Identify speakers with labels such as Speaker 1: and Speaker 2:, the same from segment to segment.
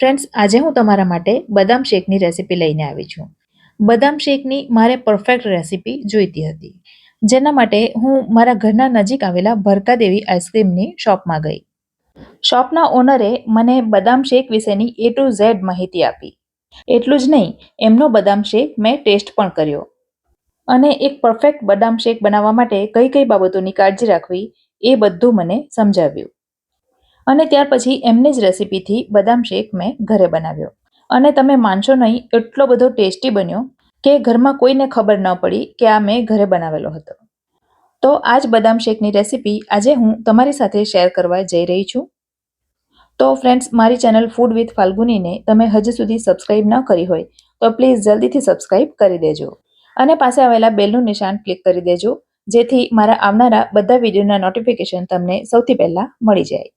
Speaker 1: Friends, આજે હું તમારા માટે બદામ શેકની રેસીપી લઈને આવી છું. બદામ શેકની મારે પરફેક્ટ રેસીપી જોઈતી હતી, જેના માટે હું મારા ઘરના નજીક આવેલા ભરકાદેવી આઈસ્ક્રીમની શોપમાં ગઈ. શોપના ઓનરે મને બદામ શેક વિશેની A to Z માહિતી આપી. એટલું જ નહીં, એમનો બદામ શેક મેં ટેસ્ટ પણ કર્યો અને એક પરફેક્ટ બદામ શેક બનાવવા માટે કઈ કઈ બાબતોની કાળજી રાખવી એ બધું મને સમજાવ્યું. અને ત્યાર પછી એમની જ રેસીપીથી બદામ શેક મેં ઘરે બનાવ્યો અને તમે માનશો નહીં, એટલો બધો ટેસ્ટી બન્યો કે ઘરમાં કોઈને ખબર ન પડી કે આ મેં ઘરે બનાવેલો હતો. તો આ જ બદામ શેકની રેસીપી આજે હું તમારી સાથે શેર કરવા જઈ રહી છું. તો ફ્રેન્ડ્સ, મારી ચેનલ ફૂડ વિથ ફાલ્ગુનીને તમે હજી સુધી સબસ્ક્રાઇબ ન કરી હોય તો પ્લીઝ જલ્દીથી સબસ્ક્રાઇબ કરી દેજો અને પાસે આવેલા બેલનું નિશાન ક્લિક કરી દેજો, જેથી મારા આવનારા બધા વિડીયોના નોટિફિકેશન તમને સૌથી પહેલા મળી જાય.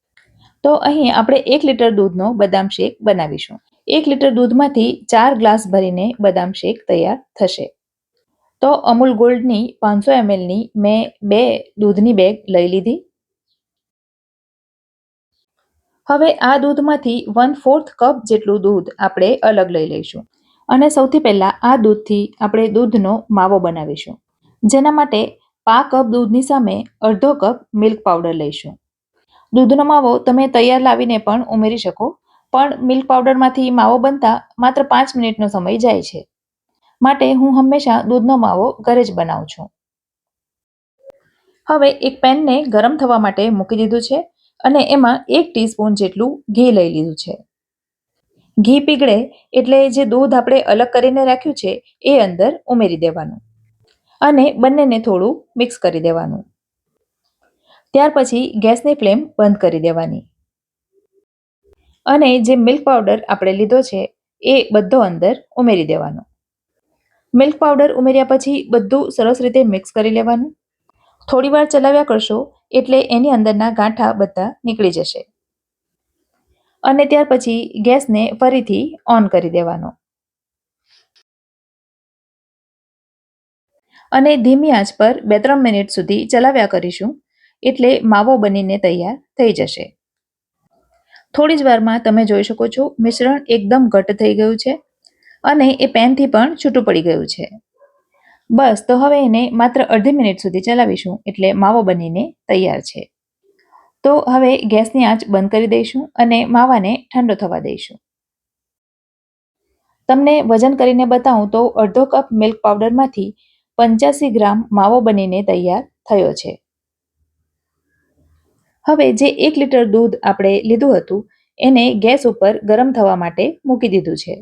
Speaker 1: તો અહીં આપણે 1 લીટર દૂધનો બદામ શેક બનાવીશું. 1 લીટર દૂધમાંથી 4 ગ્લાસ ભરીને બદામ શેક તૈયાર થશે. તો અમૂલ ગોલ્ડની 500 mlની મેં 2 દૂધની બેગ લઈ લીધી. હવે આ દૂધમાંથી 1/4 કપ જેટલું દૂધ આપણે અલગ લઈ લઈશું અને સૌથી પહેલા આ દૂધથી આપણે દૂધનો માવો બનાવીશું. જેના માટે પા કપ દૂધની સામે અડધો કપ મિલ્ક પાવડર લઈશું. દૂધનો માવો તમે તૈયાર લાવીને પણ ઉમેરી શકો, પણ મિલ્ક પાવડરમાંથી માવો બનતા માત્ર 5 મિનિટનો સમય જાય છે. માટે હું હંમેશા દૂધનો માવો ઘરે જ બનાવું છું. હવે એક પેનને ગરમ થવા માટે મૂકી દીધું છે અને એમાં 1 ટીસ્પૂન જેટલું ઘી લઈ લીધું છે. ઘી પીગળે એટલે જે દૂધ આપણે અલગ કરીને રાખ્યું છે એ અંદર ઉમેરી દેવાનું અને બંનેને થોડું મિક્સ કરી દેવાનું. ત્યાર પછી ગેસની ફ્લેમ બંધ કરી દેવાની અને જે મિલ્ક પાવડર આપણે લીધો છે એ બધો અંદર ઉમેરી દેવાનો. મિલ્ક પાવડર ઉમેર્યા પછી બધું સરસ રીતે મિક્સ કરી લેવાનું. થોડી વાર ચલાવ્યા કરશો એટલે એની અંદરના ગાંઠા બધા નીકળી જશે અને ત્યાર પછી ગેસને ફરીથી ઓન કરી દેવાનો અને ધીમી આંચ પર 2-3 મિનિટ સુધી ચલાવ્યા કરીશું એટલે માવો બનીને તૈયાર થઈ જશે. થોડી જ વારમાં તમે જોઈ શકો છો મિશ્રણ એકદમ ઘટ્ટ થઈ ગયું છે અને એ પેનથી પણ છૂટું પડી ગયું છે. બસ, તો હવે એને માત્ર અડધી મિનિટ સુધી ચલાવીશું એટલે માવો બનીને તૈયાર છે. તો હવે ગેસની આંચ બંધ કરી દઈશું અને માવાને ઠંડો થવા દઈશું. તમને વજન કરીને બતાવું તો અડધો કપ મિલ્ક પાવડરમાંથી 85 ગ્રામ માવો બનીને તૈયાર થયો છે. હવે જે 1 લીટર દૂધ આપણે લીધું હતું એને ગેસ ઉપર ગરમ થવા માટે મૂકી દીધું છે.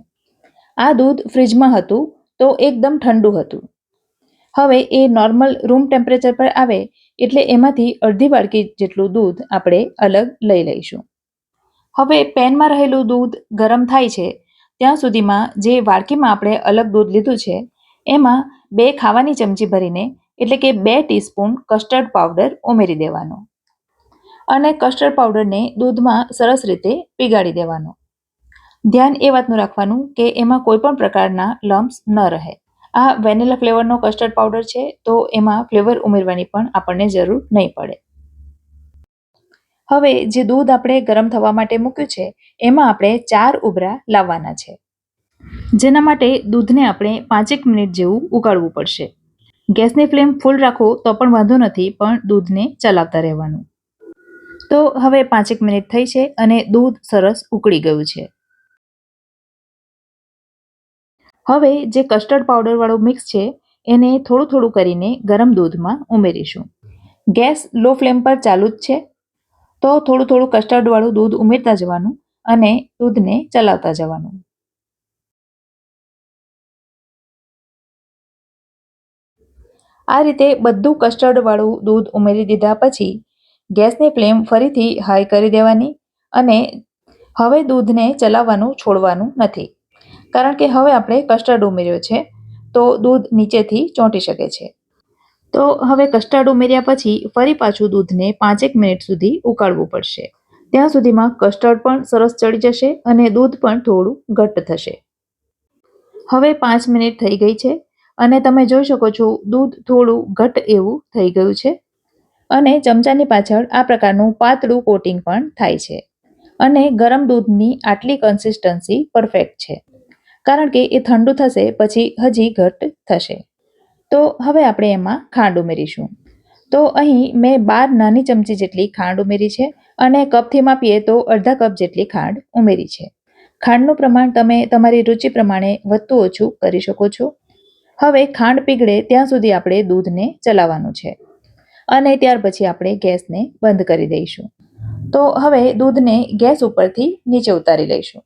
Speaker 1: આ દૂધ ફ્રીજમાં હતું તો એકદમ ઠંડુ હતું. હવે એ નોર્મલ રૂમ ટેમ્પરેચર પર આવે એટલે એમાંથી અડધી વાડકી જેટલું દૂધ આપણે અલગ લઈ લઈશું. હવે પેનમાં રહેલું દૂધ ગરમ થાય છે ત્યાં સુધીમાં જે વાડકીમાં આપણે અલગ દૂધ લીધું છે એમાં 2 ખાવાની ચમચી ભરીને એટલે કે 2 ટીસ્પૂન કસ્ટર્ડ પાવડર ઉમેરી દેવાનો અને કસ્ટર્ડ પાવડરને દૂધમાં સરસ રીતે પીગાળી દેવાનો. ધ્યાન એ વાતનું રાખવાનું કે એમાં કોઈ પણ પ્રકારના લમ્પ્સ ન રહે. આ વેનીલા ફ્લેવરનો કસ્ટર્ડ પાવડર છે તો એમાં ફ્લેવર ઉમેરવાની પણ આપણને જરૂર નહીં પડે. હવે જે દૂધ આપણે ગરમ થવા માટે મૂક્યું છે એમાં આપણે 4 ઉભરા લાવવાના છે, જેના માટે દૂધને આપણે 5 મિનિટ જેવું ઉકાળવું પડશે. ગેસની ફ્લેમ ફૂલ રાખો તો પણ વાંધો નથી, પણ દૂધને ચલાવતા રહેવાનું. તો હવે 5 મિનિટ થઈ છે અને દૂધ સરસ ઉકળી ગયું છે. હવે જે કસ્ટર્ડ પાવડર વાળું મિક્સ છે એને થોડું થોડું કરીને ગરમ દૂધમાં ઉમેરીશું. ગેસ લો ફ્લેમ પર ચાલુ જ છે તો થોડું થોડું કસ્ટર્ડ વાળું દૂધ ઉમેરતા જવાનું અને દૂધને ચલાવતા જવાનું. આ રીતે બધું કસ્ટર્ડ વાળું દૂધ ઉમેરી દીધા પછી ગેસની ફ્લેમ ફરીથી હાઈ કરી દેવાની અને હવે દૂધને ચલાવવાનું છોડવાનું નથી, કારણ કે હવે આપણે કસ્ટર્ડ ઉમેર્યો છે તો દૂધ નીચેથી ચોંટી શકે છે. તો હવે કસ્ટર્ડ ઉમેર્યા પછી ફરી પાછું દૂધને 5 મિનિટ સુધી ઉકાળવું પડશે. ત્યાં સુધીમાં કસ્ટર્ડ પણ સરસ ચડી જશે અને દૂધ પણ થોડું ઘટ્ટ થશે. હવે 5 મિનિટ થઈ ગઈ છે અને તમે જોઈ શકો છો દૂધ થોડું ઘટ્ટ એવું થઈ ગયું છે અને ચમચાની પાછળ આ પ્રકારનું પાતળું કોટિંગ પણ થાય છે અને ગરમ દૂધની આટલી કન્સિસ્ટન્સી પરફેક્ટ છે, કારણ કે એ ઠંડુ થશે પછી હજી ઘટ્ટ થશે. તો હવે આપણે એમાં ખાંડ ઉમેરીશું. તો અહીં મેં 12 નાની ચમચી જેટલી ખાંડ ઉમેરી છે અને કપથી માપીએ તો અડધા કપ જેટલી ખાંડ ઉમેરી છે. ખાંડનું પ્રમાણ તમે તમારી રુચિ પ્રમાણે વધતું ઓછું કરી શકો છો. હવે ખાંડ પીગળે ત્યાં સુધી આપણે દૂધને ચલાવવાનું છે અને ત્યાર પછી આપણે ગેસને બંધ કરી દઈશું. તો હવે દૂધને ગેસ ઉપરથી નીચે ઉતારી લઈશું.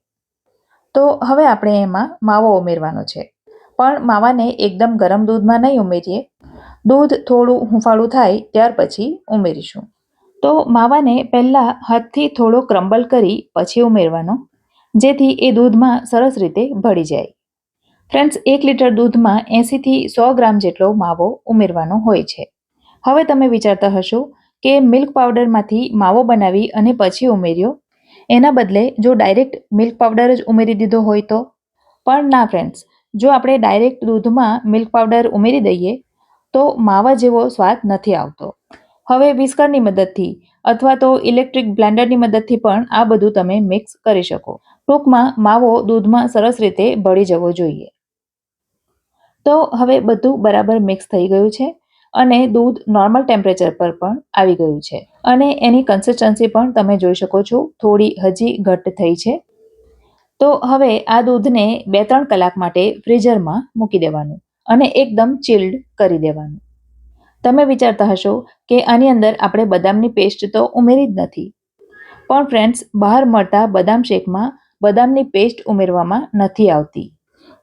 Speaker 1: તો હવે આપણે એમાં માવો ઉમેરવાનો છે, પણ માવાને એકદમ ગરમ દૂધમાં નહીં ઉમેરીએ. દૂધ થોડું હુંફાળું થાય ત્યાર પછી ઉમેરીશું. તો માવાને પહેલાં હાથથી થોડો ક્રમ્બલ કરી પછી ઉમેરવાનો, જેથી એ દૂધમાં સરસ રીતે ભળી જાય. ફ્રેન્ડ્સ, 1 લીટર દૂધમાં 80થી 100 ગ્રામ જેટલો માવો ઉમેરવાનો હોય છે. હવે તમે વિચારતા હશો કે મિલ્ક પાવડરમાંથી માવો બનાવી અને પછી ઉમેર્યો, એના બદલે જો ડાયરેક્ટ મિલ્ક પાવડર જ ઉમેરી દીધો હોય તો? પણ ના ફ્રેન્ડ્સ, જો આપણે ડાયરેક્ટ દૂધમાં મિલ્ક પાવડર ઉમેરી દઈએ તો માવા જેવો સ્વાદ નથી આવતો. હવે વિસ્કરની મદદથી અથવા તો ઇલેક્ટ્રિક બ્લેન્ડરની મદદથી પણ આ બધું તમે મિક્સ કરી શકો. ટૂંકમાં માવો દૂધમાં સરસ રીતે ભળી જવો જોઈએ. તો હવે બધું બરાબર મિક્સ થઈ ગયું છે અને દૂધ નોર્મલ ટેમ્પરેચર પર પણ આવી ગયું છે અને એની કન્સિસ્ટન્સી પણ તમે જોઈ શકો છો, થોડી હજી ઘટ્ટ થઈ છે. તો હવે આ દૂધને 2-3 કલાક માટે ફ્રીઝરમાં મૂકી દેવાનું અને એકદમ ચિલ્ડ કરી દેવાનું. તમે વિચારતા હશો કે આની અંદર આપણે બદામની પેસ્ટ તો ઉમેરી જ નથી. પણ ફ્રેન્ડ્સ, બહાર મળતા બદામ શેકમાં બદામની પેસ્ટ ઉમેરવામાં નથી આવતી.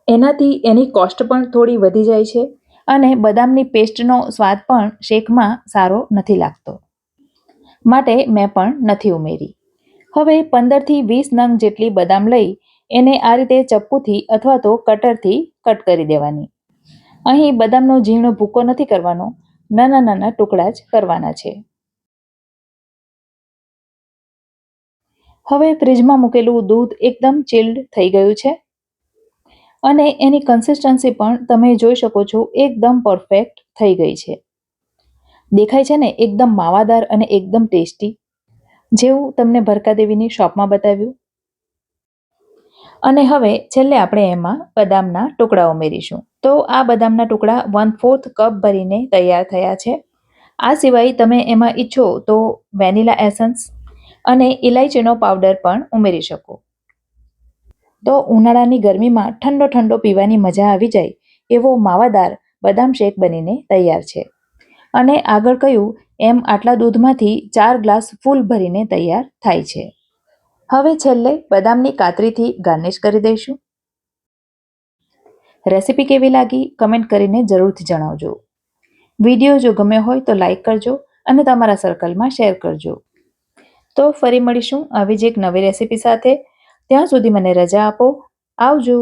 Speaker 1: એનાથી એની કોસ્ટ પણ થોડી વધી જાય છે અને બદામની પેસ્ટનો સ્વાદ પણ શેકમાં સારો નથી લાગતો. માટે મેં પણ નથી ઉમેરી. હવે 15થી 20 નંગ જેટલી બદામ લઈ એને આ રીતે ચપ્પુથી અથવા તો કટરથી કટ કરી દેવાની. અહીં બદામનો ઝીણો ભૂકો નથી કરવાનો, નાના નાના ટુકડા જ કરવાના છે. હવે ફ્રીજમાં મૂકેલું દૂધ એકદમ ચિલ્ડ થઈ ગયું છે અને એની કન્સિસ્ટન્સી પણ તમે જોઈ શકો છો, એકદમ પરફેક્ટ થઈ ગઈ છે. દેખાય છે ને, એકદમ માવાદાર અને એકદમ ટેસ્ટી, જેવું તમને ભરકાદેવીની શોપમાં બતાવ્યું. અને હવે છેલ્લે આપણે એમાં બદામના ટુકડા ઉમેરીશું. તો આ બદામના ટુકડા 1/4 કપ ભરીને તૈયાર થયા છે. આ સિવાય તમે એમાં ઈચ્છો તો વેનીલા એસન્સ અને ઇલાયચીનો પાવડર પણ ઉમેરી શકો. તો ઉનાળાની ગરમીમાં ઠંડો ઠંડો પીવાની મજા આવી જાય એવો માવાદાર બદામ શેક બનીને તૈયાર છે. અને આગળ કહ્યું એમ આટલા દૂધમાંથી 4 ગ્લાસ ફૂલ ભરીને તૈયાર થાય છે. હવે છેલ્લે બદામની કાતરીથી ગાર્નિશ કરી દઈશું. રેસીપી કેવી લાગી કમેન્ટ કરીને જરૂરથી જણાવજો. વિડીયો જો ગમ્યો હોય તો લાઈક કરજો અને તમારા સર્કલમાં શેર કરજો. તો ફરી મળીશું આવી જ એક નવી રેસીપી સાથે. ત્યાં સુધી મને રજા આપો. આવજો.